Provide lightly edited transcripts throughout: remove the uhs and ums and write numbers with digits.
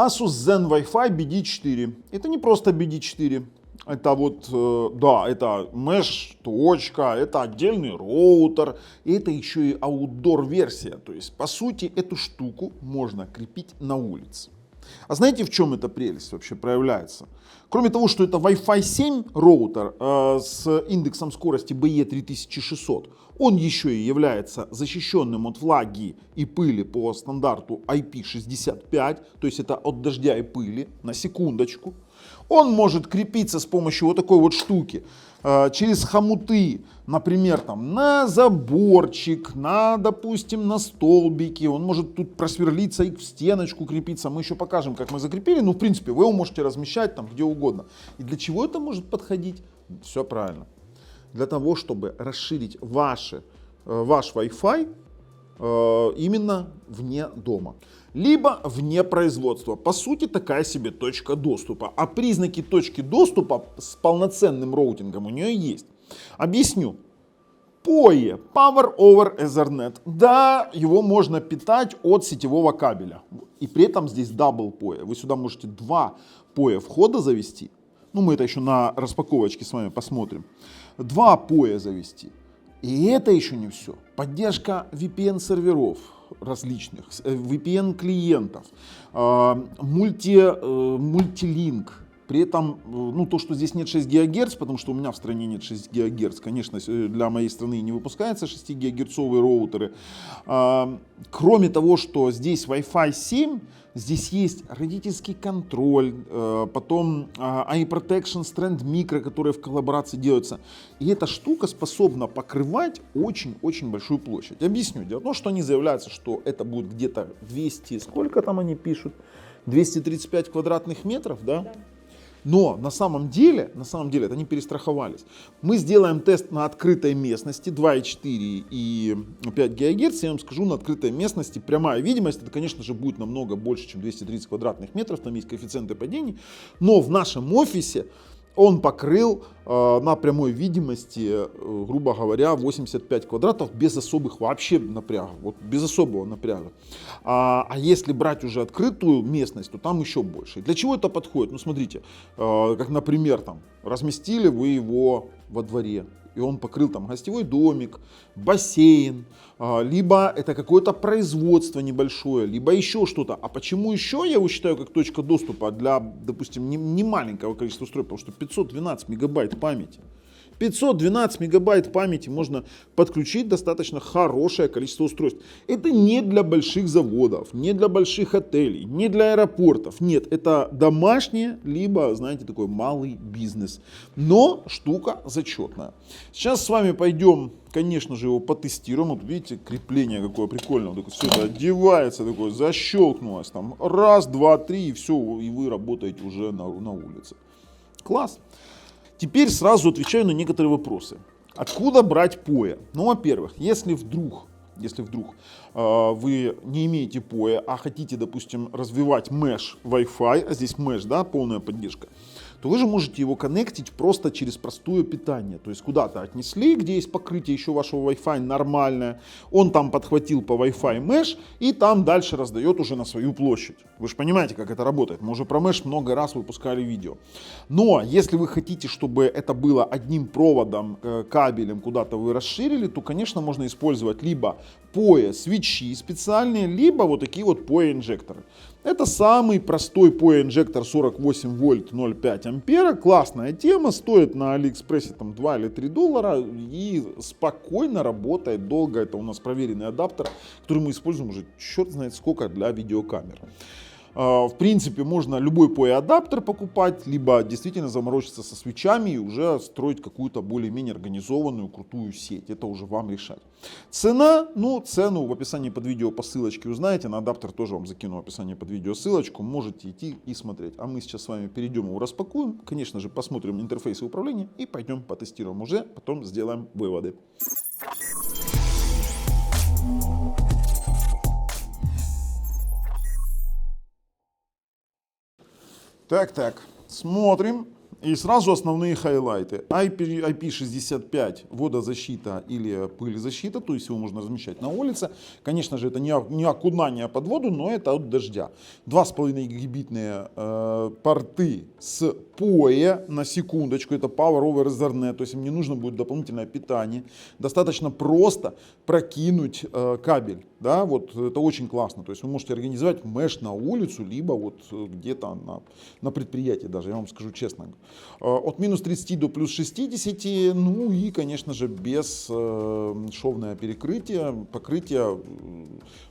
Asus Zen Wi-Fi BD4. Это не просто BD4. Это это mesh-точка, это отдельный роутер, и это еще и outdoor версия. То есть, по сути, эту штуку можно крепить на улице. А знаете, в чем эта прелесть вообще проявляется? Кроме того, что это Wi-Fi 7 роутер с индексом скорости BE3600, он еще и является защищенным от влаги и пыли по стандарту IP65, то есть это от дождя и пыли, на секундочку. Он может крепиться с помощью вот такой вот штуки через хомуты, например, там, на заборчик, допустим, на столбики. Он может тут просверлиться и в стеночку крепиться. Мы еще покажем, как мы закрепили. Ну, в принципе, вы его можете размещать там где угодно. И для чего это может подходить? Все правильно. Для того, чтобы расширить ваш Wi-Fi именно вне дома, либо вне производства. По сути, такая себе точка доступа. А признаки точки доступа с полноценным роутингом у нее есть. Объясню. PoE, Power over Ethernet. Да, его можно питать от сетевого кабеля. И при этом здесь Double PoE. Вы сюда можете 2 PoE входа завести. Ну, мы это еще на распаковочке с вами посмотрим. 2 PoE завести. И это еще не все. Поддержка VPN-серверов различных, VPN-клиентов, мультилинк. При этом, то, что здесь нет 6 ГГц, потому что у меня в стране нет 6 ГГц, конечно, для моей страны не выпускаются 6 ГГц-овые роутеры. Кроме того, что здесь Wi-Fi 7, здесь есть родительский контроль, потом Eye Protection, Strand Micro, которые в коллаборации делаются. И эта штука способна покрывать очень-очень большую площадь. Объясню. Дело в том, что они заявляются, что это будет где-то 200, сколько там они пишут? 235 квадратных метров, да? Да. Но на самом деле это они перестраховались. Мы сделаем тест на открытой местности 2,4 и 5 ГГц. Я вам скажу, на открытой местности прямая видимость, это, конечно же, будет намного больше, чем 230 квадратных метров. Там есть коэффициенты падений. Но в нашем офисе он покрыл на прямой видимости, грубо говоря, 85 квадратов без особых вообще напрягов, вот без особого напряга. А если брать уже открытую местность, то там еще больше. Для чего это подходит? Ну, смотрите, как, например, там разместили вы его во дворе, и он покрыл там гостевой домик, бассейн, либо это какое-то производство небольшое, либо еще что-то. А почему еще я его считаю как точка доступа для, допустим, не маленького количества устройств, потому что 512 мегабайт памяти. 512 мегабайт памяти можно подключить достаточно хорошее количество устройств. Это не для больших заводов, не для больших отелей, не для аэропортов. Нет, это домашнее, либо, знаете, такой малый бизнес. Но штука зачетная. Сейчас с вами пойдем, конечно же, его потестируем. Вот видите, крепление какое прикольное. Вот все это одевается, такое защелкнулось. Там раз, два, три, и все, и вы работаете уже на улице. Класс. Теперь сразу отвечаю на некоторые вопросы. Откуда брать PoE? Ну, во-первых, если вдруг вы не имеете PoE, а хотите, допустим, развивать Mesh Wi-Fi, а здесь Mesh, да, полная поддержка, то вы же можете его коннектить просто через простое питание. То есть куда-то отнесли, где есть покрытие еще вашего Wi-Fi нормальное, он там подхватил по Wi-Fi Mesh и там дальше раздает уже на свою площадь. Вы же понимаете, как это работает. Мы уже про Mesh много раз выпускали видео. Но если вы хотите, чтобы это было одним проводом, кабелем куда-то вы расширили, то, конечно, можно использовать либо PoE свечи специальные, либо вот такие вот PoE инжекторы. Это самый простой PoE инжектор 48 вольт 0,5 ампера. Классная тема, стоит на Алиэкспрессе там 2 или 3 доллара и спокойно работает долго. Это у нас проверенный адаптер, который мы используем уже черт знает сколько для видеокамер. В принципе, можно любой PoE адаптер покупать, либо действительно заморочиться со свечами и уже строить какую-то более-менее организованную, крутую сеть. Это уже вам решать. Цена, цену в описании под видео по ссылочке узнаете. На адаптер тоже вам закину в описании под видео ссылочку. Можете идти и смотреть. А мы сейчас с вами перейдем его распакуем. Конечно же, посмотрим интерфейсы управления и пойдем потестируем уже. Потом сделаем выводы. Так, смотрим. И сразу основные хайлайты. IP65 водозащита или пылезащита, то есть его можно размещать на улице. Конечно же, это не окунание под воду, но это от дождя. 2,5 гигабитные порты с PoE, на секундочку, это Power over Ethernet, то есть им не нужно будет дополнительное питание. Достаточно просто прокинуть кабель. Да, вот это очень классно. То есть вы можете организовать меш на улицу, либо вот где-то на предприятии даже, я вам скажу честно. От минус 30 до плюс 60, ну и, конечно же, бесшовное покрытие,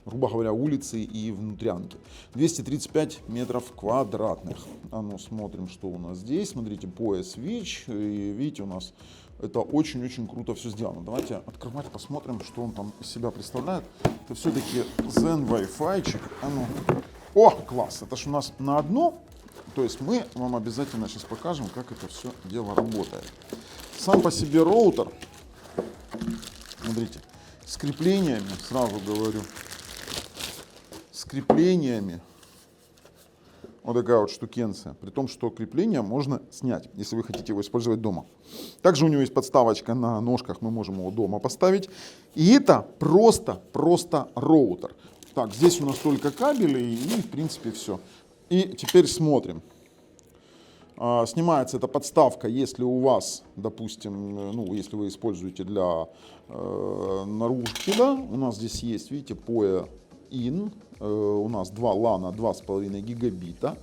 грубо говоря, улицы и внутрянки. 235 метров квадратных. А ну, смотрим, что у нас здесь. Смотрите, PoE switch, и видите, у нас это очень-очень круто все сделано. Давайте открывать, посмотрим, что он там из себя представляет. Это все-таки Zen Wi-Fi-чик. А ну. О, класс! Это ж у нас на одно. То есть мы вам обязательно сейчас покажем, как это все дело работает. Сам по себе роутер, смотрите, с креплениями, сразу говорю, с креплениями. Вот такая вот штукенция. При том, что крепление можно снять, если вы хотите его использовать дома. Также у него есть подставочка на ножках, мы можем его дома поставить. И это просто роутер. Так, здесь у нас только кабели и в принципе все. И теперь смотрим. Снимается эта подставка, если у вас, допустим, ну, если вы используете для наружки, да, у нас здесь есть, видите, PoE in, у нас 2 LAN 2,5 гигабита,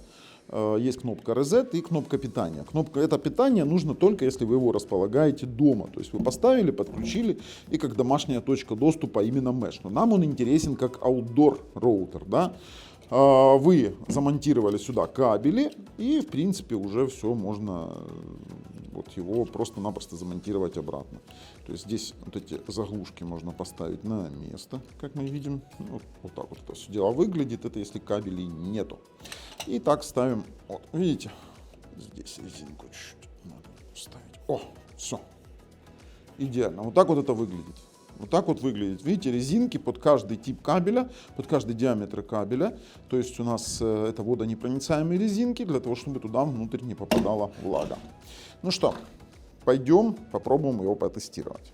есть кнопка Reset и кнопка питания. Это питание нужно только если вы его располагаете дома, то есть вы поставили, подключили и как домашняя точка доступа именно Mesh. Но нам он интересен как outdoor роутер, да. Вы замонтировали сюда кабели и в принципе уже все можно вот его просто-напросто замонтировать обратно. То есть здесь вот эти заглушки можно поставить на место, как мы видим. Вот так вот это все дело выглядит, это если кабелей нету. И так ставим, вот, видите, здесь резинку чуть-чуть надо вставить. О, все, идеально. Вот так вот это выглядит. Вот так вот выглядит. Видите, резинки под каждый тип кабеля, под каждый диаметр кабеля. То есть у нас это водонепроницаемые резинки, для того, чтобы туда внутрь не попадала влага. Ну что, пойдем попробуем его потестировать.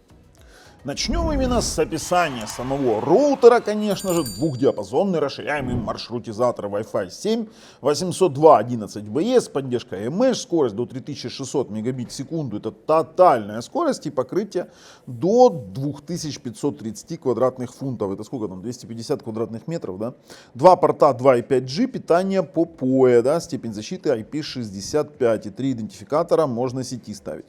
Начнем именно с описания самого роутера, конечно же, двухдиапазонный расширяемый маршрутизатор Wi-Fi 7, 802.11b с поддержкой Mesh, скорость до 3600 мегабит в секунду, это тотальная скорость и покрытие до 2530 квадратных фунтов, это сколько там, 250 квадратных метров, да? Два порта 2.5G, питание по PoE, да? Степень защиты IP65 и 3 идентификатора, можно сети ставить.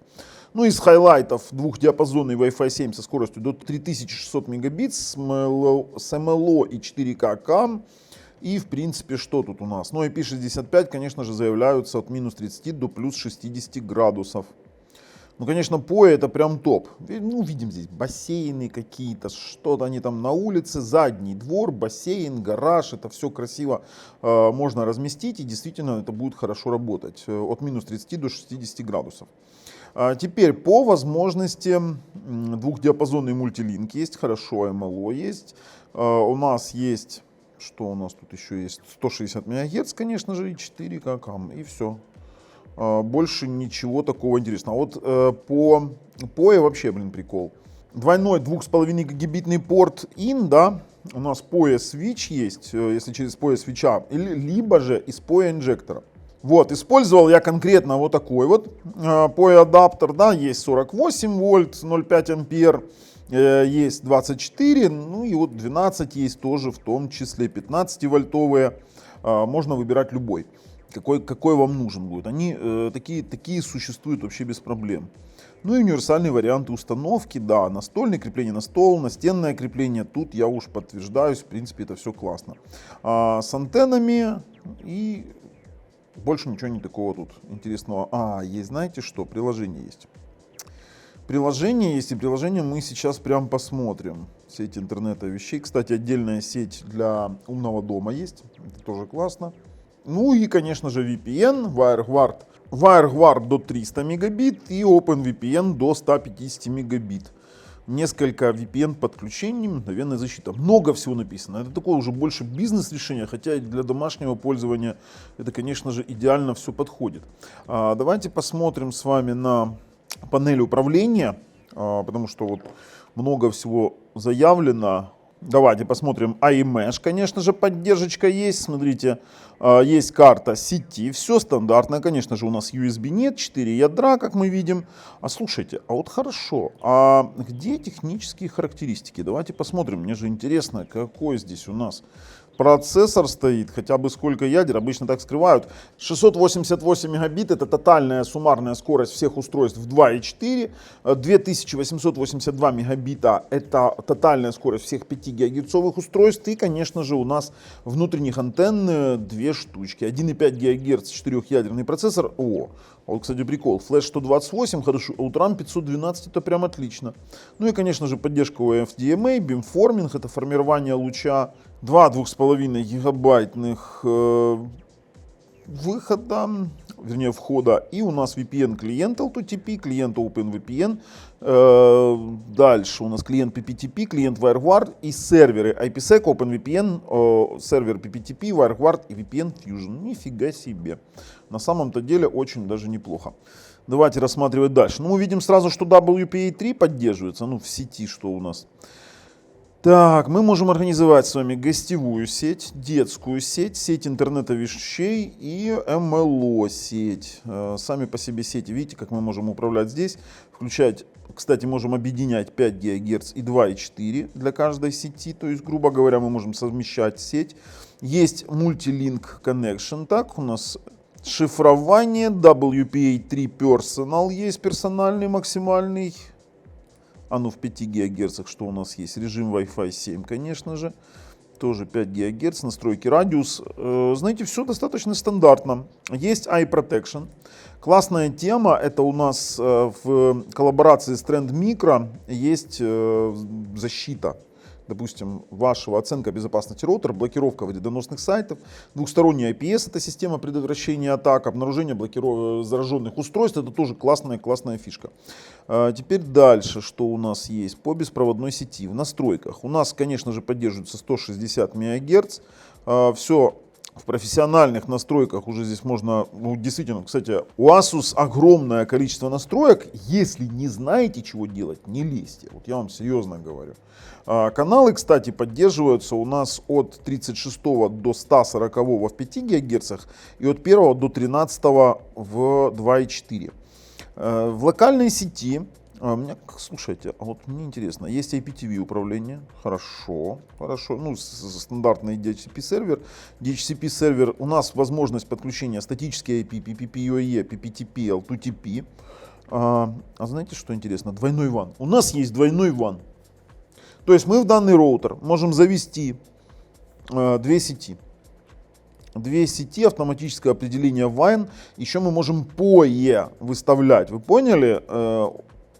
Ну, из хайлайтов двухдиапазонный Wi-Fi 7 со скоростью до 3600 мегабит с MLO и 4К CAM. И, в принципе, что тут у нас? Ну, IP65, конечно же, заявляются от минус 30 до плюс 60 градусов. Ну, конечно, PoE это прям топ. Ну, видим здесь бассейны какие-то, что-то они там на улице, задний двор, бассейн, гараж. Это все красиво можно разместить, и действительно это будет хорошо работать. От минус 30 до 60 градусов. Теперь по возможности двухдиапазонный мультилинк есть, хорошо, MLO есть. У нас есть, что у нас тут еще есть, 160 МГц, конечно же, и 4К CAM, и все. Больше ничего такого интересного. Вот по PoE вообще, блин, прикол. Двойной 2,5 гигабитный порт in, да, у нас PoE switch есть, если через PoE свитча, либо же из PoE инжектора. Вот, использовал я конкретно вот такой вот PoE адаптер, да, есть 48 вольт, 0,5 ампер, есть 24, ну и вот 12 есть тоже, в том числе 15-вольтовые, можно выбирать любой, какой вам нужен будет. Они такие существуют вообще без проблем. Ну и универсальные варианты установки, да, настольное крепление на стол, настенное крепление, тут я уж подтверждаюсь, в принципе это все классно. С антеннами и... Больше ничего не такого тут интересного. Есть, знаете что, приложение есть. Приложение есть, и приложение мы сейчас прям посмотрим. Сеть интернета вещей. Кстати, отдельная сеть для умного дома есть. Это тоже классно. Ну и, конечно же, VPN, WireGuard до 300 мегабит и OpenVPN до 150 мегабит. несколько VPN подключений, мгновенная защита. Много всего написано. Это такое уже больше бизнес-решение, хотя для домашнего пользования это, конечно же, идеально все подходит. Давайте посмотрим с вами на панель управления, потому что вот много всего заявлено. Давайте посмотрим. iMesh, конечно же, поддержка есть. Смотрите, есть карта сети. Все стандартно. Конечно же, у нас USB нет. 4 ядра, как мы видим. А слушайте, а вот хорошо. А где технические характеристики? Давайте посмотрим. Мне же интересно, какой здесь у нас процессор стоит, хотя бы сколько ядер, обычно так скрывают. 688 мегабит это тотальная суммарная скорость всех устройств в 2.4. 2882 мегабита это тотальная скорость всех 5 гигагерцовых устройств. И, конечно же, у нас внутренних антенн 2 штучки. 1,5 ГГц 4-ядерный процессор. Вот, кстати, прикол. Флеш 128, хорошо, а RAM 512, это прям отлично. Ну и, конечно же, поддержка FDMA, бимформинг, это формирование луча. 2 2,5 гигабайтных выхода, вернее входа. И у нас VPN клиент LTTP, клиент OpenVPN. Дальше у нас клиент PPTP, клиент WireGuard и серверы IPsec, OpenVPN, сервер PPTP, WireGuard и VPN Fusion. Нифига себе. На самом-то деле очень даже неплохо. Давайте рассматривать дальше. Ну, мы видим сразу, что WPA3 поддерживается, в сети, что у нас. Так, мы можем организовать с вами гостевую сеть, детскую сеть, сеть интернета вещей и МЛО сеть. Сами по себе сети, видите, как мы можем управлять здесь. Включать, кстати, можем объединять 5 ГГц и 2,4 для каждой сети. То есть, грубо говоря, мы можем совмещать сеть. Есть мультилинк connection, так, у нас шифрование, WPA3 Personal есть, персональный, максимальный. В 5 ГГц, что у нас есть? Режим Wi-Fi 7, конечно же. Тоже 5 ГГц, настройки радиус. Знаете, все достаточно стандартно. Есть Eye Protection. Классная тема. Это у нас в коллаборации с Trend Micro есть защита. Допустим, вашего оценка безопасности роутера, блокировка вредоносных сайтов, двухсторонний IPS, это система предотвращения атак, обнаружение зараженных устройств, это тоже классная фишка. Теперь дальше, что у нас есть по беспроводной сети в настройках. У нас, конечно же, поддерживается 160 МГц, все в профессиональных настройках уже здесь можно, действительно, кстати, у Asus огромное количество настроек. Если не знаете, чего делать, не лезьте. Вот я вам серьезно говорю. Каналы, кстати, поддерживаются у нас от 36 до 140 в 5 ГГц и от 1 до 13 в 2,4. В локальной сети, слушайте, а вот мне интересно, есть IPTV управление, хорошо, стандартный DHCP сервер. DHCP сервер, у нас возможность подключения статический IP, PPPoE, PPTP, L2TP. Знаете, что интересно? Двойной WAN. У нас есть двойной WAN. То есть мы в данный роутер можем завести 2 сети. 2 сети, автоматическое определение WAN. Еще мы можем PoE выставлять. Вы поняли?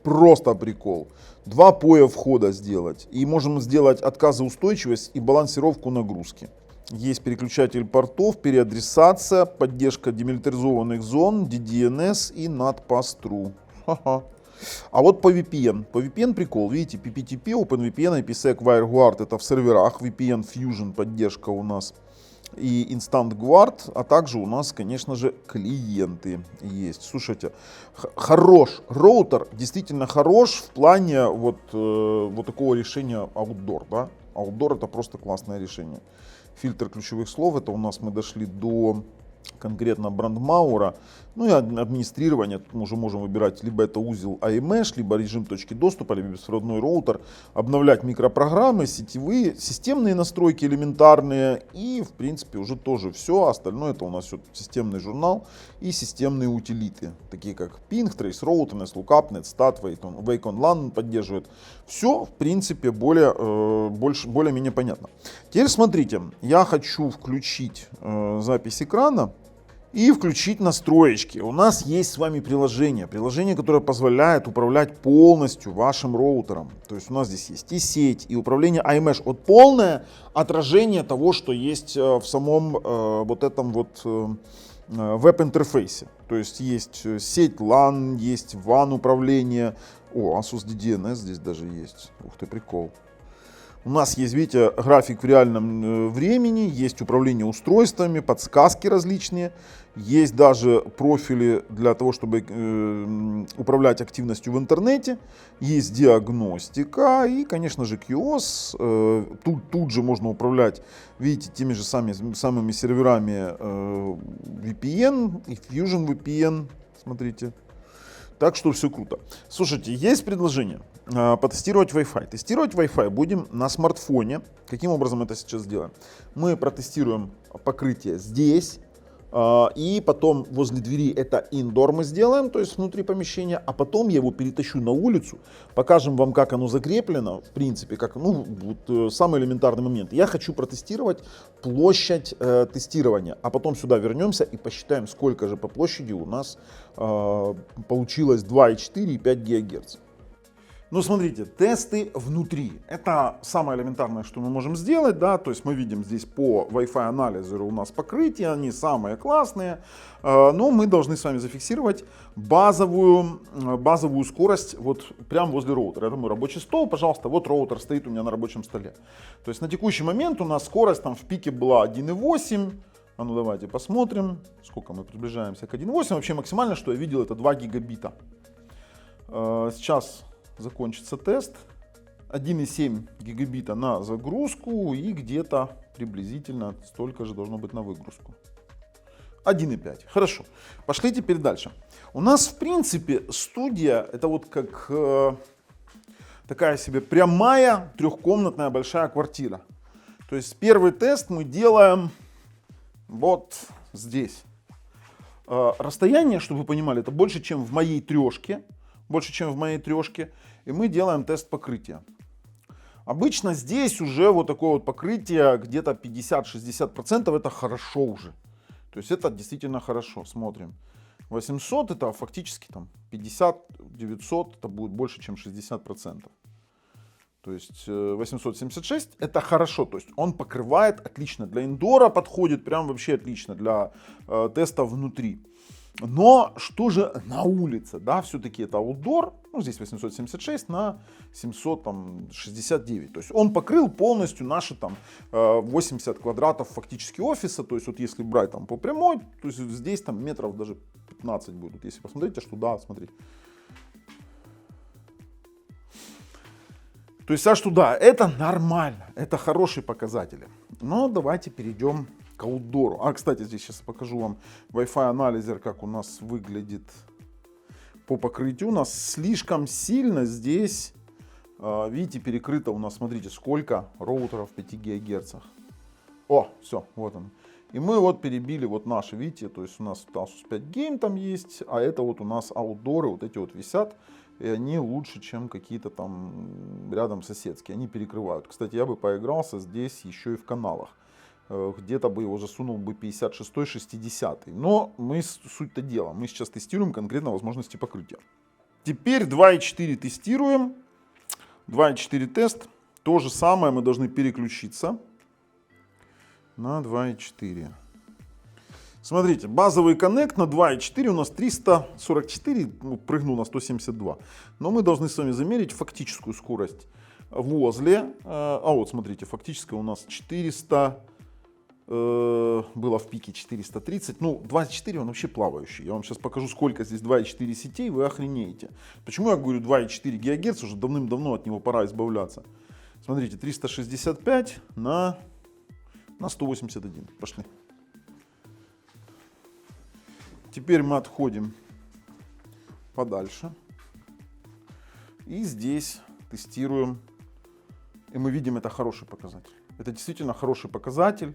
Просто прикол. 2 PoE входа сделать. И можем сделать отказоустойчивость и балансировку нагрузки. Есть переключатель портов, переадресация, поддержка демилитаризованных зон, DDNS и NAT Pass-Through. Ха-ха. А вот по VPN. По VPN прикол. Видите, PPTP, OpenVPN, IPsec, WireGuard это в серверах. VPN Fusion поддержка у нас. И Instant Guard, а также у нас, конечно же, клиенты есть. Слушайте, хорош. Роутер действительно хорош в плане вот такого решения Outdoor. Да? Outdoor это просто классное решение. Фильтр ключевых слов. Это у нас мы дошли до конкретно брандмауэра. Ну и администрирование. Тут мы уже можем выбирать либо это узел iMesh, либо режим точки доступа, либо беспроводной роутер. Обновлять микропрограммы, сетевые, системные настройки элементарные. И в принципе уже тоже все. Остальное это у нас все системный журнал и системные утилиты. Такие как Ping, Traceroute, Lookup, Netstat, Wacom LAN поддерживает. Все в принципе более-менее понятно. Теперь смотрите, я хочу включить запись экрана. и включить настроечки. У нас есть с вами приложение, которое позволяет управлять полностью вашим роутером. То есть у нас здесь есть и сеть, и управление iMesh. Вот полное отражение того, что есть в самом вот этом вот веб-интерфейсе. То есть сеть LAN, есть WAN управление. О, Asus DDNS здесь даже есть. Ух ты, прикол. У нас есть, видите, график в реальном времени, есть управление устройствами, подсказки различные, есть даже профили для того, чтобы управлять активностью в интернете, есть диагностика и, конечно же, QoS. Тут же можно управлять, видите, теми же самыми серверами VPN и Fusion VPN, смотрите. Так что все круто. Слушайте, есть предложение потестировать Wi-Fi. Тестировать Wi-Fi будем на смартфоне. Каким образом это сейчас сделаем? Мы протестируем покрытие здесь. И потом возле двери это indoor мы сделаем, то есть внутри помещения. А потом я его перетащу на улицу. Покажем вам, как оно закреплено. В принципе, как, вот, самый элементарный момент. Я хочу протестировать площадь тестирования. А потом сюда вернемся и посчитаем, сколько же по площади у нас получилось 2,4 и 5 ГГц. Ну, смотрите, тесты внутри. Это самое элементарное, что мы можем сделать, да, то есть мы видим здесь по Wi-Fi анализеру у нас покрытие, они самые классные, но мы должны с вами зафиксировать базовую скорость вот прямо возле роутера. Это мой рабочий стол, пожалуйста, вот роутер стоит у меня на рабочем столе. То есть на текущий момент у нас скорость там в пике была 1,8. А ну давайте посмотрим, сколько мы приближаемся к 1,8. Вообще максимально, что я видел, это 2 гигабита. Сейчас закончится тест. 1,7 гигабита на загрузку и где-то приблизительно столько же должно быть на выгрузку. 1,5. Хорошо. Пошли теперь дальше. У нас в принципе студия это вот как такая себе прямая трехкомнатная большая квартира. То есть первый тест мы делаем вот здесь. Расстояние, чтобы вы понимали, это больше, чем в моей трешке. И мы делаем тест покрытия. Обычно здесь уже вот такое вот покрытие где-то 50-60%, это хорошо уже. То есть это действительно хорошо. Смотрим. 800 это фактически там 50-900, это будет больше, чем 60%. То есть 876 это хорошо, то есть он покрывает отлично. Для индора подходит прям вообще отлично, для теста внутри. Но что же на улице, да, все-таки это аутдор, ну здесь 876 на 769, то есть он покрыл полностью наши там 80 квадратов фактически офиса, то есть вот если брать там по прямой, то есть здесь там метров даже 15 будет, если посмотрите, что да, смотрите. То есть аж туда, это нормально, это хорошие показатели. Но давайте перейдем к аутдору. А, кстати, здесь сейчас покажу вам Wi-Fi анализер, как у нас выглядит по покрытию. У нас слишком сильно здесь, видите, перекрыто у нас, смотрите, сколько роутеров в 5 ГГц. О, все, вот он. И мы вот перебили вот наши, видите, то есть у нас Asus 5 Game там есть, а это вот у нас аутдоры, вот эти вот висят. И они лучше, чем какие-то там рядом соседские. Они перекрывают. Кстати, я бы поигрался здесь еще и в каналах. Где-то бы его засунул бы 56-й, 60-й. Но мы суть-то дела. Мы сейчас тестируем конкретно возможности покрытия. Теперь 2.4 тестируем. 2.4 тест. То же самое мы должны переключиться на 2.4. Смотрите, базовый коннект на 2.4 у нас 344, прыгнул на 172. Но мы должны с вами замерить фактическую скорость возле. А вот смотрите, фактическая у нас 400, было в пике 430. Ну, 2.4 он вообще плавающий. Я вам сейчас покажу, сколько здесь 2.4 сетей, вы охренеете. Почему я говорю 2.4 ГГц, уже давным-давно от него пора избавляться. Смотрите, 365 на 181. Пошли. Теперь мы отходим подальше. И здесь тестируем. И мы видим, это хороший показатель. Это действительно хороший показатель.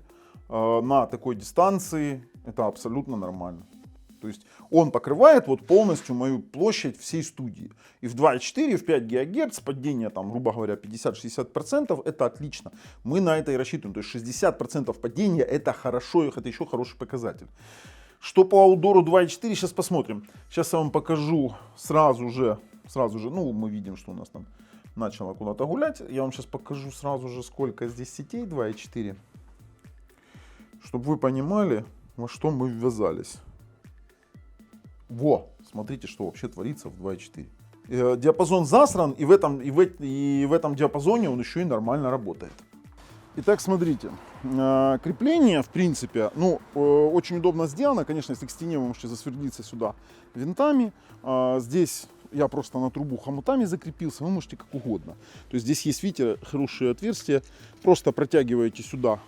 На такой дистанции это абсолютно нормально. То есть он покрывает вот полностью мою площадь всей студии. И в 2.4, в 5 ГГц падение, там, грубо говоря, 50-60% это отлично. Мы на это и рассчитываем. То есть 60% падения это хорошо, это еще хороший показатель. Что по аутдору 2.4, сейчас посмотрим. Сейчас я вам покажу сразу же, ну мы видим, что у нас там начало куда-то гулять. Я вам сейчас покажу сразу же, сколько здесь сетей 2.4, чтобы вы понимали, во что мы ввязались. Во, смотрите, что вообще творится в 2.4. Диапазон засран, и в этом диапазоне он еще и нормально работает. Итак, смотрите, крепление, в принципе, ну, очень удобно сделано. Конечно, если к стене вы можете засвердиться сюда винтами. Здесь я просто на трубу хомутами закрепился, вы можете как угодно. То есть здесь есть, видите, хорошие отверстия. Просто протягиваете сюда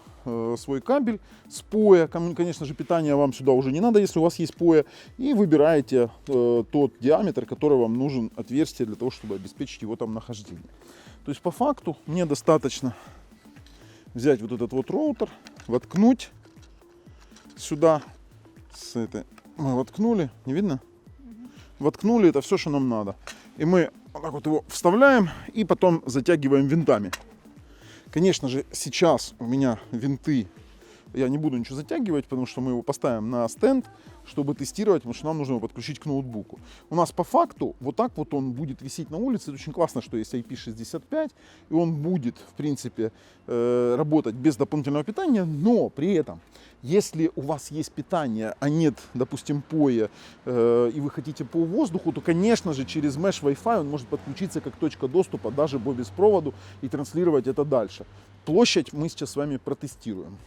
свой кабель с поя. Конечно же, питание вам сюда уже не надо, если у вас есть поя. И выбираете тот диаметр, который вам нужен, отверстие, для того, чтобы обеспечить его там нахождение. То есть по факту мне достаточно взять вот этот вот роутер, воткнуть сюда. Мы воткнули, не видно? Воткнули, это все, что нам надо. И мы вот так вот его вставляем и потом затягиваем винтами. Конечно же, сейчас у меня винты, я не буду ничего затягивать, потому что мы его поставим на стенд, чтобы тестировать, потому что нам нужно его подключить к ноутбуку. У нас по факту вот так вот он будет висеть на улице. Это очень классно, что есть IP65, и он будет, в принципе, работать без дополнительного питания, но при этом, если у вас есть питание, а нет, допустим, поя, и вы хотите по воздуху, то, конечно же, через Mesh Wi-Fi он может подключиться как точка доступа даже по беспроводу и транслировать это дальше. Площадь мы сейчас с вами протестируем.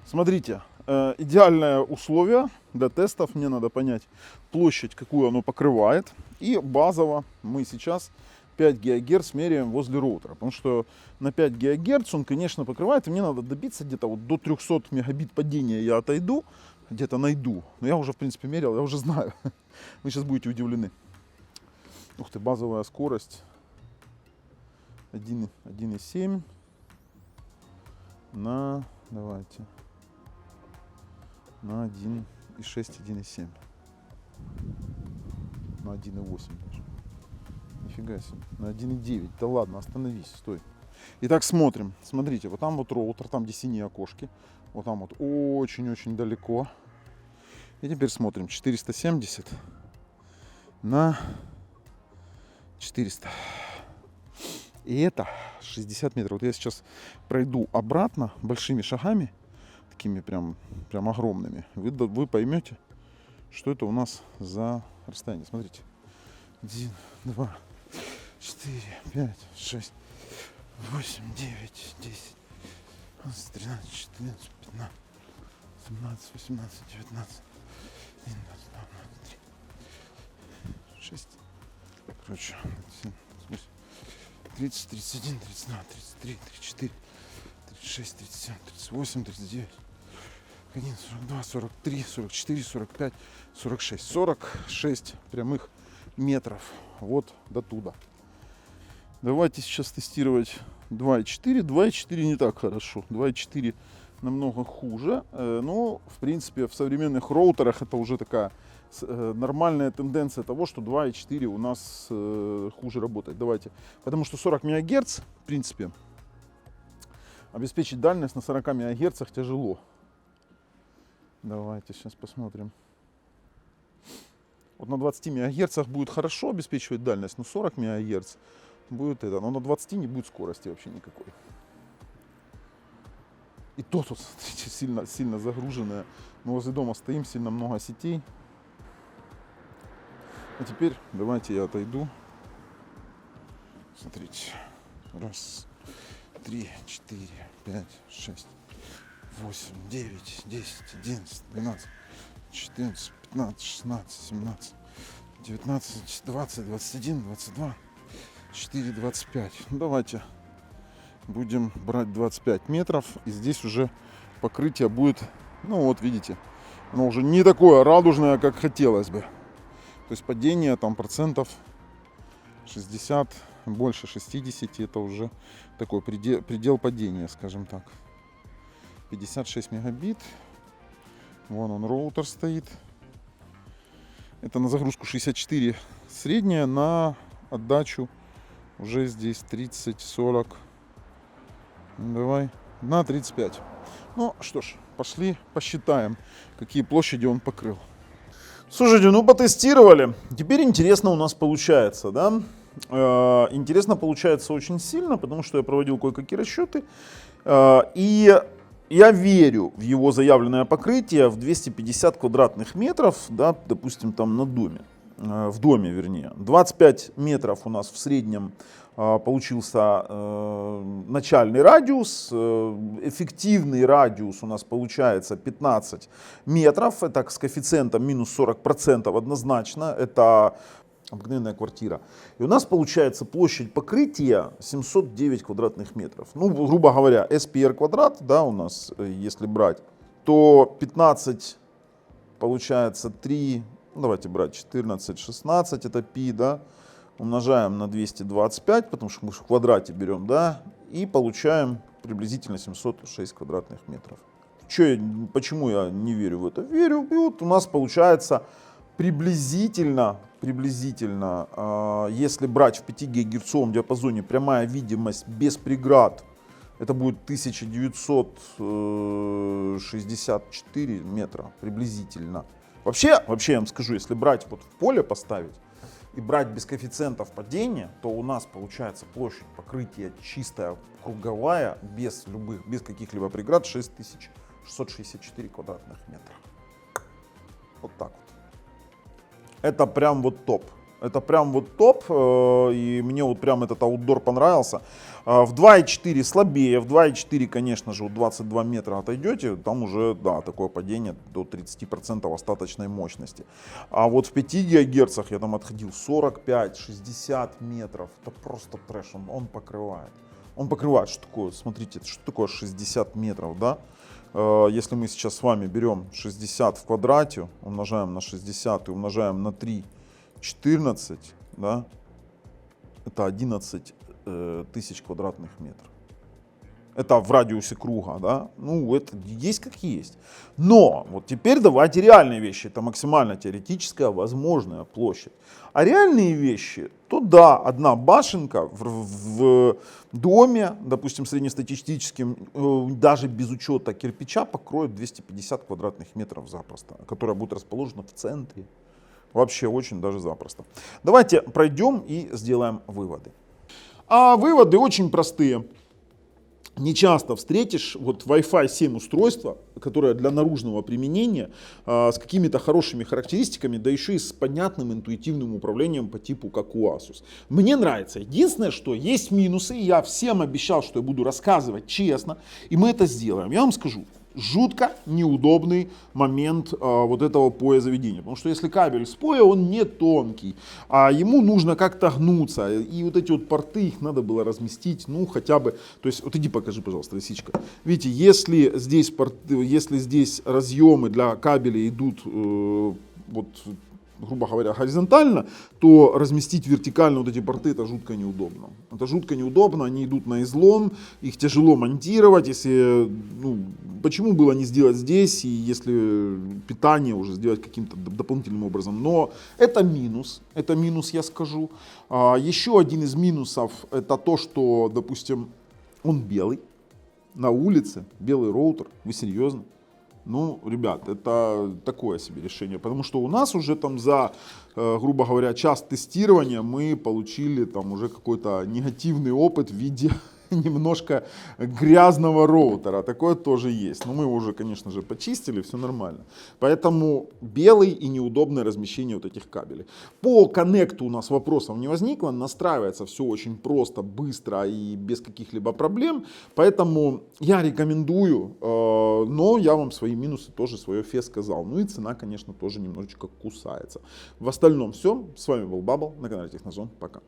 Смотрите, идеальное условие для тестов. Мне надо понять площадь, какую оно покрывает. И базово мы сейчас 5 ГГц меряем возле роутера. Потому что на 5 ГГц он, конечно, покрывает. И мне надо добиться где-то вот до 300 мегабит падения. Я отойду, где-то найду. Но я уже, в принципе, мерял, я уже знаю. Вы сейчас будете удивлены. Ух ты, базовая скорость 1,7 на... Давайте... на 1,6, 1,7. На 1,8 даже. Нифига себе. На 1,9. Да ладно, остановись, стой. Итак, смотрим. Смотрите, вот там вот роутер, там где синие окошки. Вот там вот очень-очень далеко. И теперь смотрим. 470 на 400. И это 60 метров. Вот я сейчас пройду обратно большими шагами. Такими прям огромными. Вы поймете, что это у нас за расстояние. Смотрите. 1, 2, 4, 5, 6, 8, 9, 10, 11, 13, 14, 15, 17, 18, 19, 1, 22, 23, 6. Короче, 30, 31, 32, 33, 34, 36, 37, 38, 39, 41, 42, 43, 44, 45, 46. 46 прямых метров вот до туда. Давайте сейчас тестировать 2.4. 2.4 не так хорошо. 2.4 намного хуже. Но, в принципе, в современных роутерах это уже такая нормальная тенденция того, что 2.4 у нас хуже работает. Давайте. Потому что 40 МГц, в принципе, обеспечить дальность на 40 МГц тяжело. Давайте сейчас посмотрим. Вот на 20 МГц будет хорошо обеспечивать дальность, но 40 МГц будет это. Но на 20 не будет скорости вообще никакой. И то тут, смотрите, сильно загруженное. Мы возле дома стоим, сильно много сетей. А теперь давайте я отойду. Смотрите. Раз, 3, 4, 5, 6, 8, 9, 10, 11, 12, 14, 15, 16, 17, 19, 20, 21, 22, 4, 25. Ну, давайте будем брать 25 метров. И здесь уже покрытие будет, ну вот видите, оно уже не такое радужное, как хотелось бы. То есть падение там процентов 60, больше 60, это уже такой предел падения, скажем так. 56 мегабит. Вон он, роутер стоит. Это на загрузку 64 средняя, на отдачу уже здесь 30-40. Давай, на 35. Ну что ж, пошли посчитаем, какие площади он покрыл. Слушайте, ну потестировали. Теперь интересно у нас получается, да? Интересно получается очень сильно, потому что я проводил кое-какие расчеты. И я верю в его заявленное покрытие в 250 квадратных метров, да, допустим, там на доме. В доме, вернее. 25 метров у нас в среднем получился начальный радиус. Эффективный радиус у нас получается 15 метров. Это с коэффициентом минус 40% однозначно. Это обыкновенная квартира. И у нас получается площадь покрытия 709 квадратных метров. Ну, грубо говоря, SPR квадрат, да, у нас, если брать, то 15 получается 3, ну, давайте брать 14, 16, это π, да, умножаем на 225, потому что мы в квадрате берем, да, и получаем приблизительно 706 квадратных метров. Почему я не верю в это? Верю, и вот у нас получается приблизительно, если брать в 5 гигагерцовом диапазоне прямая видимость без преград, это будет 1964 метра приблизительно. Вообще я вам скажу, если брать вот в поле поставить и брать без коэффициентов падения, то у нас получается площадь покрытия чистая, круговая, без каких-либо преград 6664 квадратных метра. Вот так вот. Это прям вот топ. Это прям вот топ, и мне вот прям этот аутдор понравился. В 2.4 слабее, в 2.4, конечно же, 22 метра отойдете, там уже, да, такое падение до 30% остаточной мощности. А вот в 5 гигагерцах я там отходил 45-60 метров, это просто трэш, он покрывает. Он покрывает, что такое, смотрите, что такое 60 метров, да? Если мы сейчас с вами берем 60 в квадрате, умножаем на 60 и умножаем на 3, 14, да, это 11 тысяч квадратных метров. Это в радиусе круга, да, ну это есть как есть. Но вот теперь давайте реальные вещи, это максимально теоретическая возможная площадь. А реальные вещи, то да, одна башенка в доме, допустим, среднестатистическим, даже без учета кирпича, покроет 250 квадратных метров запросто, которая будет расположена в центре. Вообще очень даже запросто. Давайте пройдем и сделаем выводы. А выводы очень простые. Не часто встретишь вот Wi-Fi 7 устройство, которое для наружного применения, с какими-то хорошими характеристиками, да еще и с понятным интуитивным управлением по типу как у Asus. Мне нравится. Единственное, что есть минусы, я всем обещал, что я буду рассказывать честно, и мы это сделаем. Я вам скажу. Жутко неудобный момент вот этого поя заведения. Потому что если кабель с поя, он не тонкий, а ему нужно как-то гнуться. И вот эти вот порты, их надо было разместить, ну хотя бы, то есть, вот иди покажи, пожалуйста, лисичка. Видите, если здесь разъемы для кабелей идут вот, грубо говоря, горизонтально, то разместить вертикально вот эти порты, это жутко неудобно. Это жутко неудобно, они идут на излом, их тяжело монтировать, если, ну, почему было не сделать здесь, и если питание уже сделать каким-то дополнительным образом. Но это минус, я скажу. Еще один из минусов, это то, что, допустим, он белый, на улице, белый роутер, вы серьезно? Ну, ребят, это такое себе решение, потому что у нас уже там за, грубо говоря, час тестирования мы получили там уже какой-то негативный опыт в виде немножко грязного роутера. Такое тоже есть. Но мы его уже, конечно же, почистили, все нормально. Поэтому белый и неудобное размещение вот этих кабелей. По коннекту у нас вопросов не возникло. Настраивается все очень просто, быстро и без каких-либо проблем. Поэтому я рекомендую, но я вам свои минусы тоже свое фе сказал. Ну и цена, конечно, тоже немножечко кусается. В остальном все. С вами был Бабл на канале Технозон. Пока.